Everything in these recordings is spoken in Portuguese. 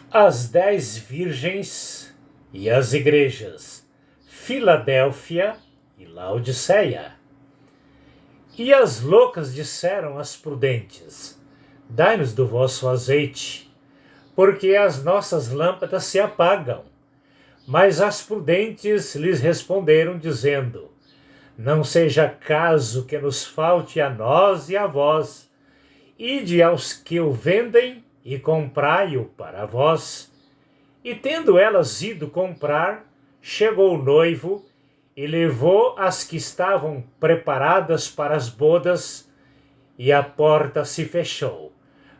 As 10 virgens e as igrejas, Filadélfia e Laodiceia. E as loucas disseram às prudentes: dai-nos do vosso azeite, porque as nossas lâmpadas se apagam. Mas as prudentes lhes responderam, dizendo: não seja caso que nos falte a nós e a vós. Ide aos que o vendem e comprai-o para vós. E tendo elas ido comprar, chegou o noivo e levou as que estavam preparadas para as bodas, e a porta se fechou.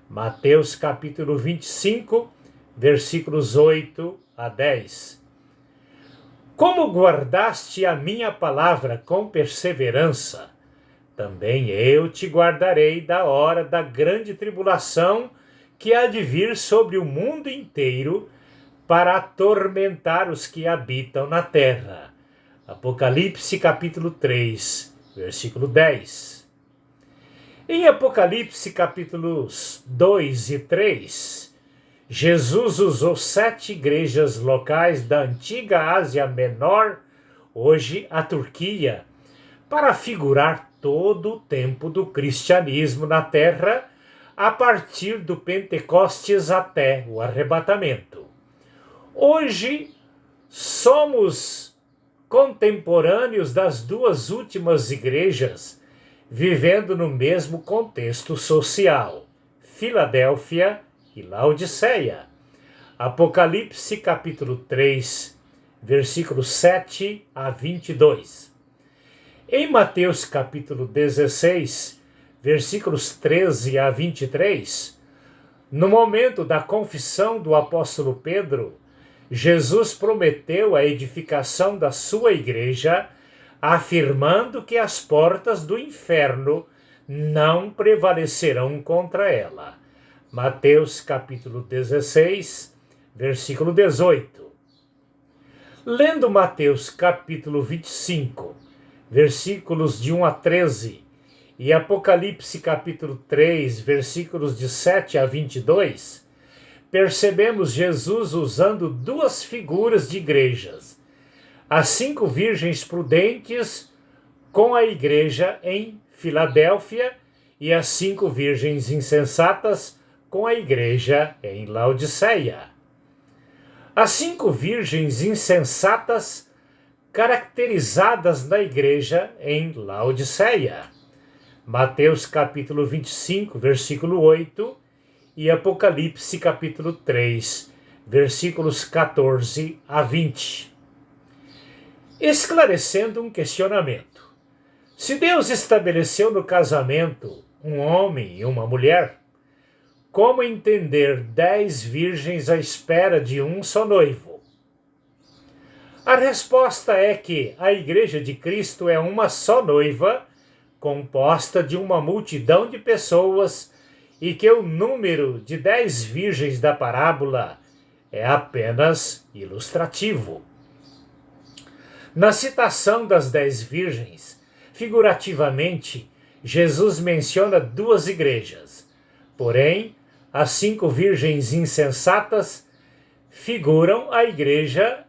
Mateus capítulo 25, versículos 8 a 10. Como guardaste a minha palavra com perseverança, também eu te guardarei da hora da grande tribulação que há de vir sobre o mundo inteiro, para atormentar os que habitam na terra. Apocalipse capítulo 3, versículo 10. Em Apocalipse capítulos 2 e 3, Jesus usou 7 igrejas locais da antiga Ásia Menor, hoje a Turquia, para figurar todo o tempo do cristianismo na terra, a partir do Pentecostes até o arrebatamento. Hoje somos contemporâneos das duas últimas igrejas, vivendo no mesmo contexto social, Filadélfia e Laodiceia. Apocalipse capítulo 3, versículos 7 a 22. Em Mateus capítulo 16, versículos 13 a 23, no momento da confissão do apóstolo Pedro, Jesus prometeu a edificação da sua igreja, afirmando que as portas do inferno não prevalecerão contra ela. Mateus capítulo 16, versículo 18. Lendo Mateus capítulo 25, versículos de 1 a 13, e Apocalipse capítulo 3, versículos de 7 a 22, percebemos Jesus usando duas figuras de igrejas: as 5 virgens prudentes com a igreja em Filadélfia e as 5 virgens insensatas com a igreja em Laodiceia. As 5 virgens insensatas caracterizadas na igreja em Laodiceia. Mateus capítulo 25, versículo 8, e Apocalipse capítulo 3, versículos 14 a 20. Esclarecendo um questionamento. Se Deus estabeleceu no casamento um homem e uma mulher, como entender 10 virgens à espera de um só noivo? A resposta é que a Igreja de Cristo é uma só noiva, composta de uma multidão de pessoas, e que o número de 10 virgens da parábola é apenas ilustrativo. Na citação das 10 virgens, figurativamente, Jesus menciona 2 igrejas. Porém, as 5 virgens insensatas figuram a igreja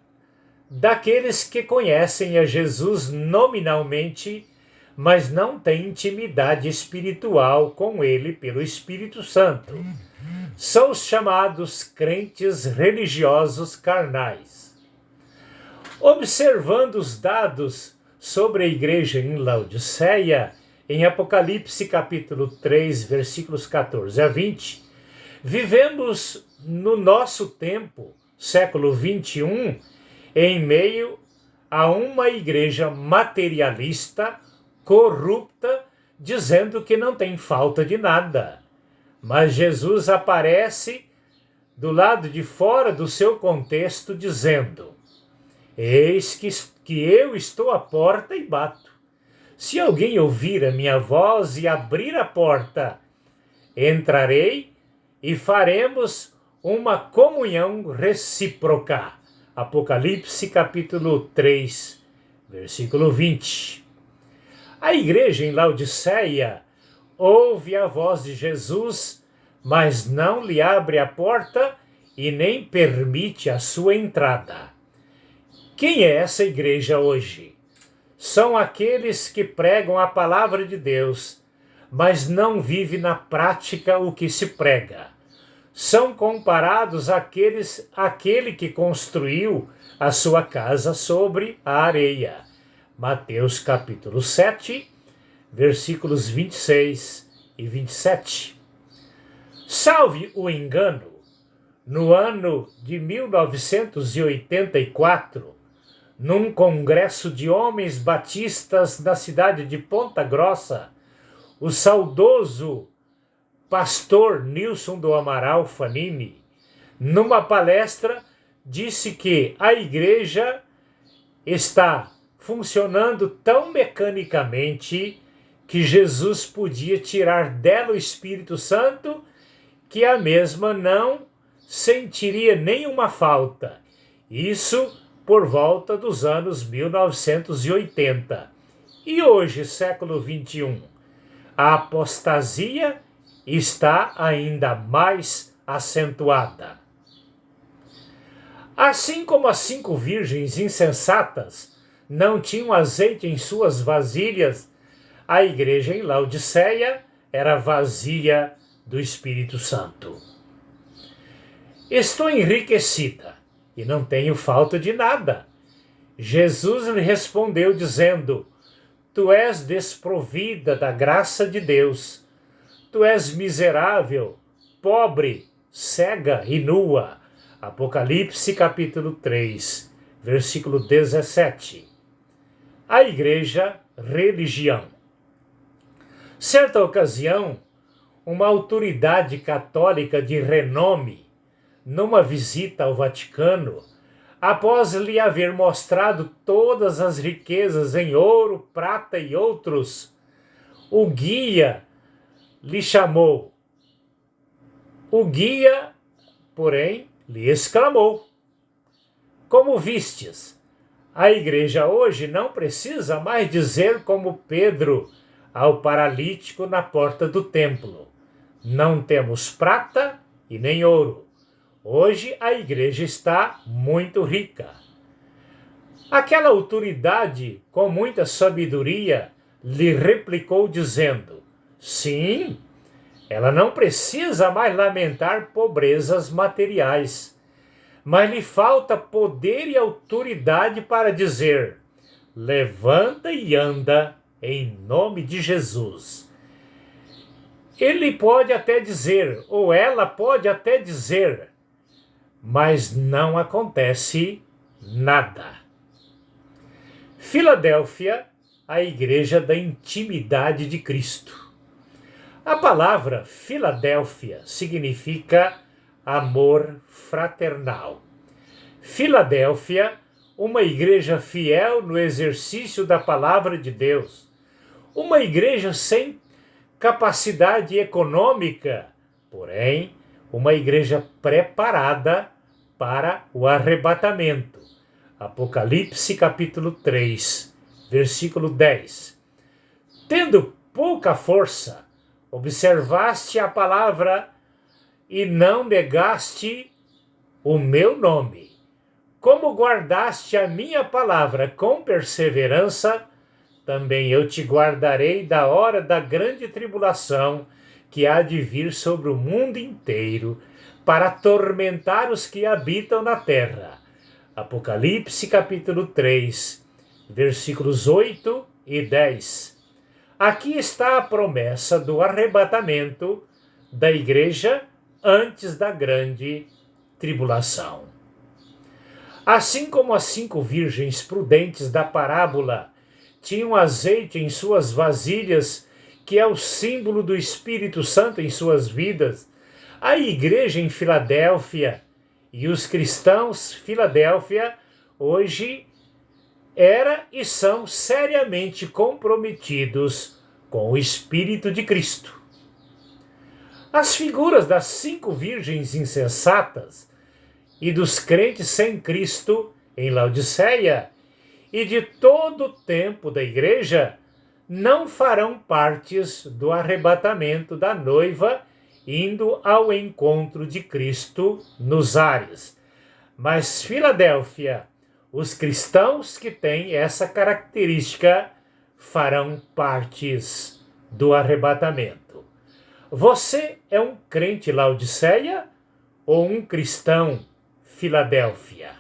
daqueles que conhecem a Jesus nominalmente, mas não têm intimidade espiritual com ele pelo Espírito Santo. São os chamados crentes religiosos carnais. Observando os dados sobre a igreja em Laodiceia, em Apocalipse capítulo 3, versículos 14 a 20, vivemos no nosso tempo, século 21, em meio a uma igreja materialista, corrupta, dizendo que não tem falta de nada. Mas Jesus aparece do lado de fora do seu contexto, dizendo: eis que eu estou à porta e bato. Se alguém ouvir a minha voz e abrir a porta, entrarei e faremos uma comunhão recíproca. Apocalipse capítulo 3, versículo 20. A igreja em Laodiceia ouve a voz de Jesus, mas não lhe abre a porta e nem permite a sua entrada. Quem é essa igreja hoje? São aqueles que pregam a palavra de Deus, mas não vivem na prática o que se prega. São comparados àquele que construiu a sua casa sobre a areia. Mateus capítulo 7, versículos 26 e 27. Salve o engano! No ano de 1984, num congresso de homens batistas na cidade de Ponta Grossa, o saudoso pastor Nilson do Amaral Fanini, numa palestra, disse que a igreja está funcionando tão mecanicamente que Jesus podia tirar dela o Espírito Santo que a mesma não sentiria nenhuma falta. Isso por volta dos anos 1980. E hoje, século XXI, a apostasia está ainda mais acentuada. Assim como as 5 virgens insensatas não tinham azeite em suas vasilhas, a igreja em Laodiceia era vazia do Espírito Santo. Estou enriquecida e não tenho falta de nada. Jesus lhe respondeu dizendo: Tu és desprovida da graça de Deus. Tu és miserável, pobre, cega e nua. Apocalipse capítulo 3, versículo 17. A igreja, religião. Certa ocasião, uma autoridade católica de renome, numa visita ao Vaticano, após lhe haver mostrado todas as riquezas em ouro, prata e outros, o guia lhe chamou. O guia, porém, lhe exclamou: Como vistes, a igreja hoje não precisa mais dizer como Pedro ao paralítico na porta do templo: Não temos prata e nem ouro. Hoje a igreja está muito rica. Aquela autoridade, com muita sabedoria, lhe replicou dizendo: Sim, ela não precisa mais lamentar pobrezas materiais, mas lhe falta poder e autoridade para dizer: Levanta e anda em nome de Jesus. Ele pode até dizer, ou ela pode até dizer, mas não acontece nada. Filadélfia, a igreja da intimidade de Cristo. A palavra Filadélfia significa amor fraternal. Filadélfia, uma igreja fiel no exercício da palavra de Deus. Uma igreja sem capacidade econômica, porém, uma igreja preparada para o arrebatamento. Apocalipse capítulo 3, versículo 10. Tendo pouca força, observaste a palavra e não negaste o meu nome. Como guardaste a minha palavra com perseverança, também eu te guardarei da hora da grande tribulação que há de vir sobre o mundo inteiro, para atormentar os que habitam na terra. Apocalipse capítulo 3, versículos 8 e 10. Aqui está a promessa do arrebatamento da igreja antes da grande tribulação. Assim como as 5 virgens prudentes da parábola tinham azeite em suas vasilhas, que é o símbolo do Espírito Santo em suas vidas, a igreja em Filadélfia e os cristãos Filadélfia hoje era e são seriamente comprometidos com o Espírito de Cristo. As figuras das 5 virgens insensatas e dos crentes sem Cristo em Laodiceia e de todo o tempo da igreja não farão partes do arrebatamento da noiva indo ao encontro de Cristo nos ares. Mas Filadélfia, os cristãos que têm essa característica farão partes do arrebatamento. Você é um crente Laodiceia ou um cristão Filadélfia?